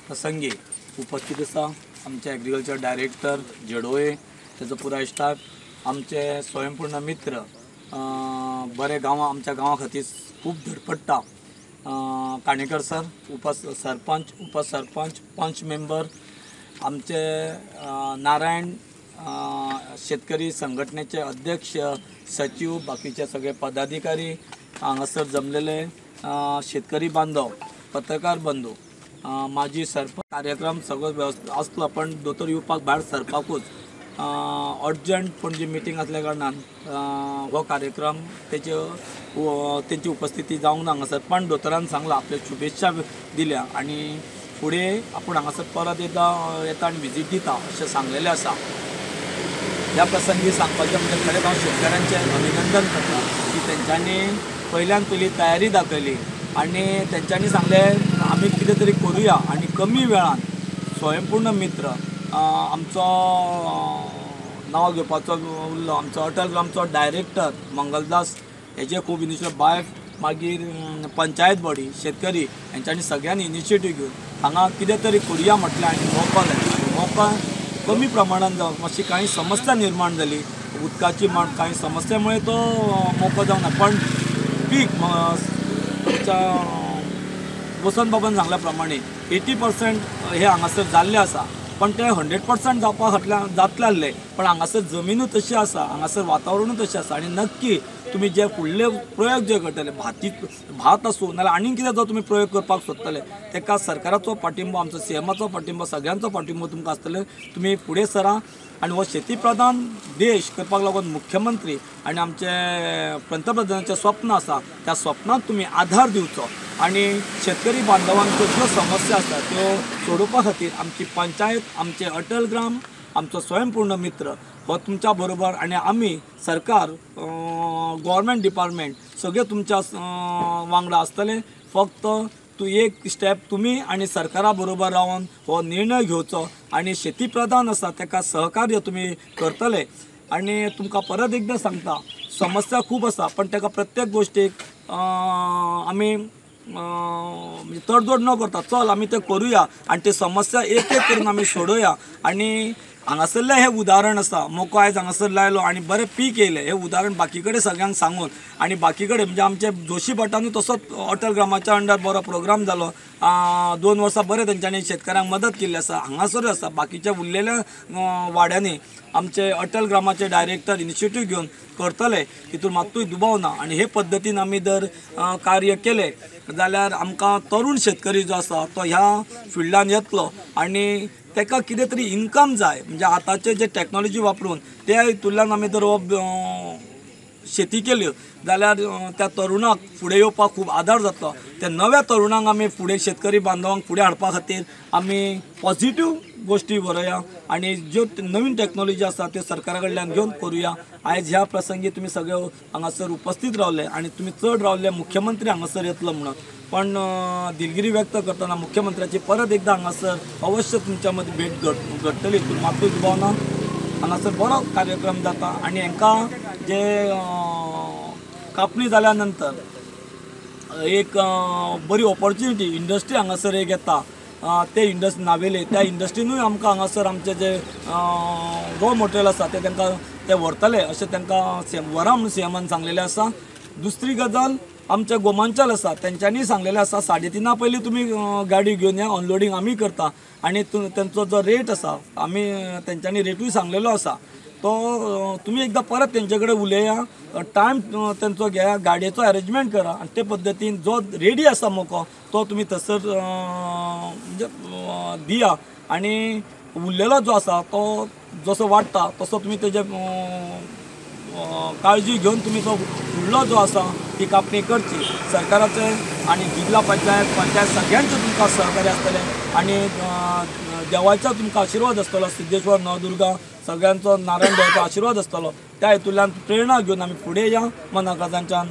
प्रसंगी उपस्थित आसा आमचे एग्रीकल्चर डायरेक्टर जडोळे, तेजो पुराय स्टाफ, आमचे स्वयंपूर्ण मित्र, बरे गांवां आमच्या गांवा खातीर खूब धडपडटा, काणेकर सर, उपसरपंच, पंच मेंबर, आमचे नारायण शेतकरी संघटनेचे अध्यक्ष, सचिव, बाकीचे सगळे पदाधिकारी हांगासर जमलेले, शेतकरी बांधव, पत्रकार बंधू, माजी सरपंच, कार्यक्रम सगळो व्यवस्थित आसलो, पण दोतोर येवपाक भायर सरपाकूच अर्जंट पणजी मिटींग असल्या कारणान हो कार्यक्रम तेंची उपस्थिती जावंक ना हांगासर, पण दोतोरान सांगला, आपले शुभेच्छा दिल्या आणि फुडें आपूण हांगासर परत एकदां येता आनी विजीट दिता अशें सांगलेलें आसा। ह्या प्रसंगी सांगपाचें म्हणजे खरेंच हांव शेतकऱ्यांचें अभिनंदन करता की तेंच्यांनी पयल्यान पयली तयारी दाखयली आणि तेंच्यांनी सांगलें आमी कितें तरी करुया आणि कमी वेळान स्वयंपूर्ण मित्र आमचो नांव घेवपाचो उरलो, आमचो अटल ग्रामचो डायरेक्टर मंगलदास, हेजे खूब इनिशिएटीव, बाय मागीर पंचायत बॉडी, शेतकरी हेंच्यांनी सगळ्यांनी इनिशिएटीव घेवन हांगा कितें तरी करुया म्हटलें आनी मोको कमी प्रमाणान जावन मातशी कांय समस्या निर्माण जाली, उदकाची कांय समस्यामुळे तो मोको जावंक ना, पण पीक वसंत बाबान सांगल्या प्रमाणे 80% हे हांगासर जाल्लें आसा, पण ते 100% जावपा फाटल्यान जातलें आसलें, पण हांगासर जमीनूच तशी आसा, हांगासर वातावरणूच तशें आसा आणि नक्की तुम्ही जे फुडले प्रयोग जे करतले, भात आसूं नाल्यार आनीक कितें जो तुमी प्रयोग करपाक सोदतले, तेका सरकाराचो पाठिंबो, आमचो सीएमाचो पाठिंबो, सगळ्यांचो पाठिंबो तुमकां आसतले, तुमी फुडें सरा आणि हो शेती प्रधान देश करपाक लागून मुख्यमंत्री आणि आमचे पंतप्रधानाचें स्वप्न आसा, त्या स्वप्नाक तुमी आधार दिवचो आणि शेतकरी बांधवांच्यो ज्यो समस्या आसा त्यो सोडोवपा खातीर आमची पंचायत, आमचे अटल ग्राम, आमचो स्वयंपूर्ण मित्र हो तुमच्या बरोबर आणि आम्ही सरकार, गव्हर्मेंट डिपार्टमेंट सगळे तुमच्या वांगडा आसतले। फक्त तू एक स्टेप तुम्ही आणि सरकारा बरोबर रावन हो निर्णय घेवचो आणि शेती प्रधान आसा तेका सहकार्य तुम्ही करतले आणि तुमकां परत एकदा सांगता, समस्या खूब आसा, पण तेका प्रत्येक गोष्टीक आमी तडजोड न करता चल आमी ते करूया आणि ते समस्या एक एक करून आमी सोडोवया आणि हांगासरलें हें उदाहरण आसा, मोको आयज हांगासर लायलो आणि बरें पीक येयलें, हें उदाहरण बाकी कडेन सगळ्यांक सांगून आणि बाकी कडेन म्हणजे आमचे जोशी भटानूय तसोच अटल ग्रामाच्या अंडर बरो प्रोग्राम जालो, 2 वर्सां बरें तेंच्यांनी शेतकऱ्यांक मदत केल्ली आसा, हांगासरूय आसा, बाकीच्या उरलेल्या वाड्यांनी आमचे अटल ग्रामाचे डायरेक्टर इनिशिएटीव घेवन करतले, हितून मात्तूय दुबाव ना आणि हे पद्दतीन आमी जर कार्य केले जाल्यार आमकां तरुण शेतकरी जो आसा तो ह्या फिल्डान येतलो आणि तेका कितें तरी इनकम जाय, म्हणजे आतांचे जे टेक्नॉलॉजी वापरून त्या हितूंतल्यान आमी जर शेती केल्यो जाल्यार त्या तरुणाक फुडें येवपाक खूब आदार जातलो, त्या नव्या तरुणांक आमी फुडें शेतकरी बांधवांक फुडें हाडपा खातीर आमी पॉझिटिव्ह गोष्टी बरया आणि ज्यो नवीन टेक्नॉलॉजी आसा त्यो सरकारा कडल्यान घेवन करुया। आयज ह्या प्रसंगी तुम्ही सगळे हांगासर उपस्थित रावले आणि तुम्ही चड रावले, मुख्यमंत्री हांगासर येतलो म्हणून, पण दिलगिरी व्यक्त करतना मुख्यमंत्र्याची परत एकदा हांगासर अवश्य तुमच्या मध्ये भेट घडटली, हितून मात्तूय दुबाव ना, हांगासर बरो कार्यक्रम जाता आणि हांकां जे कापणी जाल्या नंतर एक बरी ऑपॉर्च्युनिटी इंडस्ट्री हांगासर एक येता, ते इंडस्ट्री नावेले त्या इंडस्ट्रीनूय आमकां हांगासर आमचे जे रॉ मटेरियल आसा ते तांकां ते व्हरतले अशें तांकां व्हरा म्हणून सीएमान सांगलेलें आसा। दुसरी गजाल आमचे गोमांचल आसा तेंच्यांनी सांगलेलें आसा 3:30 पयलीं तुमी गाडी घेवन या, अनलोडिंग आमी करता आणि तेंचो जो रेट आसा आमी तेंच्यांनी रेटूय सांगलेलो आसा, तो तुम्ही एकदा परत तेंचे कडेन उलया, टायम तेंचो घेया, गाडयेचो अरेंजमेंट करा आणि ते पद्दतीन जो रेडी आसा मोको तो तुम्ही थंयसर म्हणजे दिया आणि उरलेलो जो आसा तो जसो वाडटा तसो तुम्ही तेजे काळजी घेवन तुम्ही तो फुडलो जो आसा ती कापणी करची। सरकाराचे आणि जिल्हा पंचायत सगळ्यांचे तुमकां सहकार्य आसतलें आणि देवाचा तुमकां आशिर्वाद आसतलो, सिद्धेश्वर, नवदुर्गा सगळ्यांचो, नारायण देवाचो आशिर्वाद आसतलो, त्या हेतूंतल्यान प्रेरणा घेवन आमी फुडें या मनाकाजांच्यान।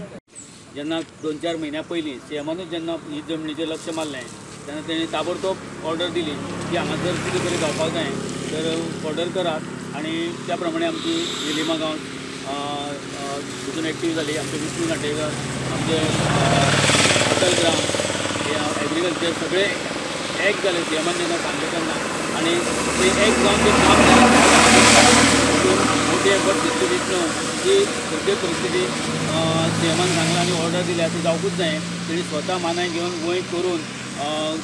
जेन्ना 2-4 म्हयन्या पयलीं सीएमानूच जेन्ना ही जमनीचेर लक्ष मारलें तेन्ना तेणी ताबडतोब ऑर्डर दिली की हांगासर कितें तरी जावपाक जाय तर ऑर्डर करात आणि त्या प्रमाणे आमची वेलीमा गांव तितून एक्टीव जाली, आमचे विष्णू नाटेकर, आमचे अटल ग्राम, हे एग्रीकल्चर सगळे एक जाले सीएमान जेन्ना सांगले तेन्ना आनी ते एक जावन ते काम मोठी एफर्ट घेतली दिसलो की सद्य परिस्थिती सीएमान सांगला आनी ऑर्डर दिल्या ती जावपूच जाय तेणी स्वता मानाय घेवन वय करून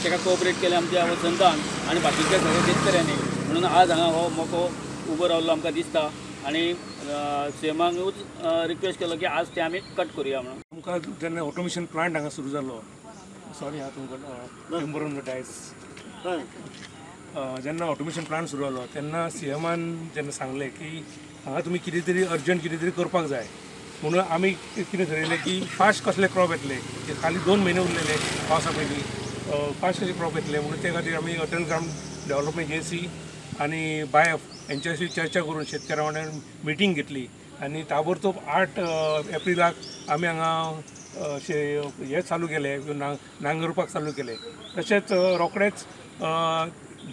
ताका कोऑपरेट केलें आमच्या वसंतान आनी बाकीच्या सगळ्या शेतकऱ्यांनी म्हणून आज हांगा हो मोको उबो रावल्लो आमकां दिसता आनी सीएमाकूच रिक्वेस्ट केलो की आज ते आमी कट करुया म्हणून आमकां जेन्ना ऑटोमेशन प्लांट हांगा सुरू जालो सॉरी हांव तुमकां डायस जेन्ना ऑटोमेशन प्लांट सुरू जालो तेन्ना सीएमान जेन्ना सांगलें की हांगा तुमी कितें तरी अर्जंट कितें तरी करपाक जाय म्हणून आमी कितें थारायलें की फास्ट कसले क्रॉप येतले खाली 2 म्हयने उरलेले पावसा पयलीं फास्ट कशे क्रॉप येतले म्हणून ते खातीर आमी अटल ग्राम डेव्हलपमेंट एजन्सी आनी बायफ हेंच्याशी चर्चा करून शेतकारां वांगडा मिटींग घेतली आनी ताबडतोब 8 एप्रिलाक आमी हांगा हे चालू केले नांगरपाक चालू केले तशेंच रोखडेच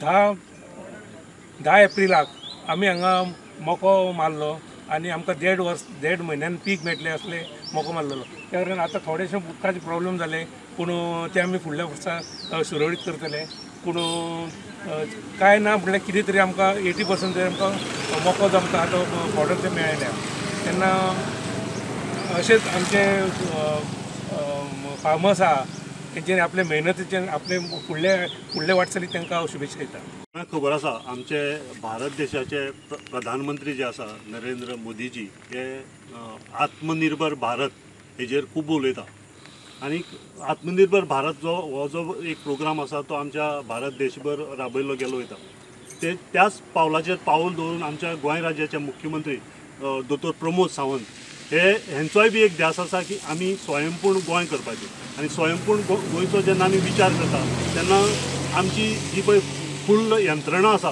10 एप्रिलाक आमी हांगा मोको मारलो आनी आमकां 1.5 म्हयन्यान पीक मेळटलें असले मोको मारलेलो त्या कारण आतां थोडेशे उदकाचे प्रॉब्लेम जाले पूण ते आमी फुडल्या वर्सा सुरळीत करतले पूण काय ना म्हणल्यार कितें तरी आमकां 80% तरी आमकां मोको जमता आतां ऑर्डर ते मेळयल्या तेन्ना अशेंच आमचे फार्मर्स आहा तेंच्यांनी आपले मेहनतीच्यान आपले फुडले वाटचालीक तांकां शुभेच्छा दिता. खबर आसा आमचे भारत देशाचे प्रधानमंत्री जे आसा नरेंद्र मोदीजी हे आत्मनिर्भर भारत हेजेर खूब उलयता आनी आत्मनिर्भर भारत हो जो एक प्रोग्राम आसा तो आमच्या भारत देशभर राबयल्लो गेलो वयता त्याच पावलाचेर पावल दवरून आमच्या गोंय राज्याचे मुख्यमंत्री दोतोर प्रमोद सावंत हेंचोय बी एक ध्यास आसा की आमी स्वयंपूर्ण गोंय करपाचें आनी स्वयंपूर्ण गोंयचो जेन्ना आमी विचार करता तेन्ना आमची जी पळय फुल्ल यंत्रणा आसा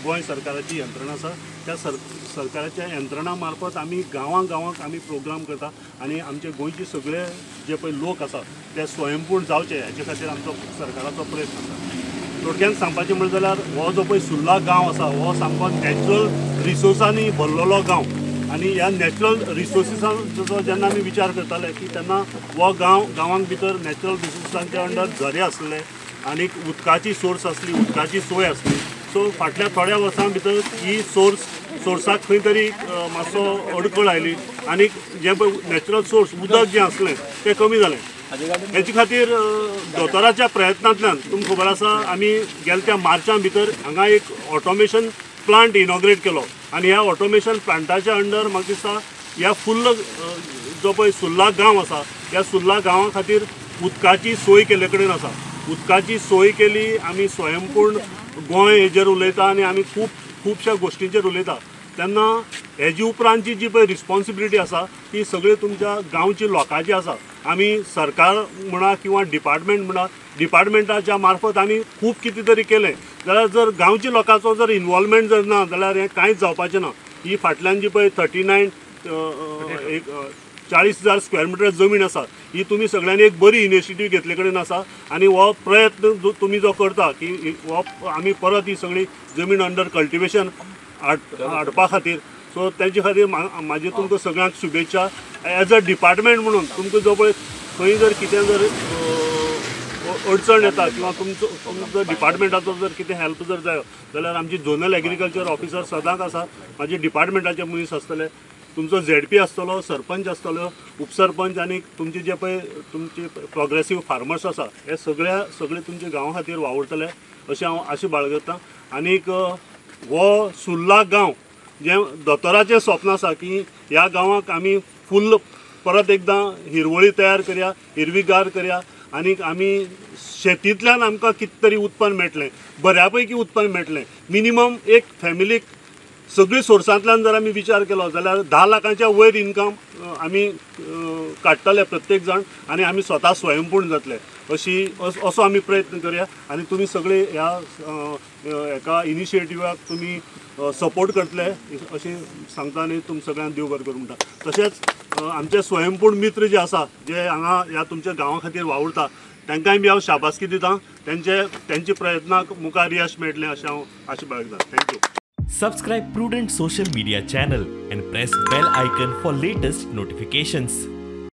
गोंय सरकाराची यंत्रणा आसा त्या सरकाराच्या यंत्रणा मार्फत आमी गांवांक आमी प्रोग्राम करता आनी आमचे गोंयचे सगळे जे पळय लोक आसा ते स्वयंपूर्ण जावचे हाचे खातीर आमचो सरकाराचो प्रयत्न आसा. थोडक्यान सांगपाचें म्हणलें जाल्यार हो जो पळय सुर्ला गांव आसा हो सामको नॅचरल रिसोर्सांनी भरलेलो गांव आनी ह्या नॅचरल रिसोर्सिसांचो जेन्ना आमी विचार करताले की तेन्ना हो गांवांक भितर नॅचरल रिसोर्सांच्या अंडर झरे आसले आनी उदकाची सोर्स आसली उदकाची सोय आसली सो फाटल्या थोड्या वर्सां भितर ही सोर्साक खंय तरी मातसो अडखळ आयली आनी जें पळय नॅचरल सोर्स उदक जें आसलें तें कमी जालें हेचे खातीर दोतोराच्या प्रयत्नांतल्यान तुमकां खबर आसा आमी गेल्या त्या मार्चा भितर हांगा एक ऑटोमेशन प्लांट इनॉग्रेट केलो आनी ह्या ऑटोमेशन प्लांटाच्या अंडर म्हाका दिसता ह्या फुल्ल जो पळय सुर्ला गांव आसा ह्या सुर्ला गांवा खातीर उदकाची सोय केले कडेन आसा उदकाची सोय केली आमी स्वयंपूर्ण गोंय हेजेर उलयता आनी आमी खुबश्या गोश्टींचेर उलयता तेन्ना हेजे उपरांतची जी पळय रिस्पॉन्सिबिलिटी आसा ती सगळी तुमच्या गांवची लोकांची आसा आमी सरकार म्हणा किंवा डिपार्टमेंटाच्या मार्फत आमी खूब कितें तरी केलें जाल्यार जर गांवच्या लोकांचो जर इनवॉल्वमेंट जर ना जाल्यार हें कांयच जावपाचें ना. ही फाटल्यान जी पळय 40,000 स्क्वेअर मिटर जमीन आसा ही तुमी सगळ्यांनी एक बरी इनिशिएटीव घेतले कडेन आसा आनी हो प्रयत्न तुमी जो करता की हो आमी परत ही सगळी जमीन अंडर कल्टिवेशन हाडपा खातीर सो तेजे खातीर म्हाजे तुमकां सगळ्यांक शुभेच्छा. एज अ डिपार्टमेंट म्हणून तुमकां जो पळय खंय जर कितें जर अडचण येता किंवा तुमचो डिपार्टमेंटाचो जर कितें हेल्प जर जायो जाल्यार आमची झोनल एग्रीकल्चर ऑफिसर सदांच आसा म्हाजे डिपार्टमेंटाचे मनीस आसतले तुमचो ZP आसतलो सरपंच आसतलो उपसरपंच आनी तुमचे जे पळय तुमचे प्रोग्रेसीव फार्मर्स आसा हे सगळे तुमच्या गांवा खातीर वावुरतले अशें हांव आशा बाळगता. आनीक हो सुर्ला गांव जें दोतोराचें स्वप्न आसा की ह्या गांवाक आमी फुल्ल परत एकदां हिरवळी तयार करया हिरवीगार करया आनीक आमी शेतींतल्यान आमकां कितें तरी उत्पन्न मेळटलें बऱ्या पैकी उत्पन्न मेळटलें मिनिमम एक फॅमिलीक सगळी सोर्सांतल्यान जर आमी विचार केलो जाल्यार 10 लाखांच्या वयर इनकम आमी काडटले प्रत्येक जाण आनी आमी स्वता स्वयंपूर्ण जातले असो आमी प्रयत्न करया आनी तुमी सगळे ह्या एका इनिशिएटिव्हाक तुमी सपोर्ट करतले अशें सांगता आनी तुम सगळ्यांक देव बरें करूं म्हणटा. तशेंच आमचे स्वयंपूर्ण मित्र जे आसा जे हांगा ह्या तुमच्या गांवा खातीर वावुरता तांकांय बी हांव शाबासकी दिता तेंचे प्रयत्नाक मुखार यश मेळटलें अशें हांव आशा बाळगता. Thank you. Subscribe Prudent social media channel and press bell icon for latest notifications.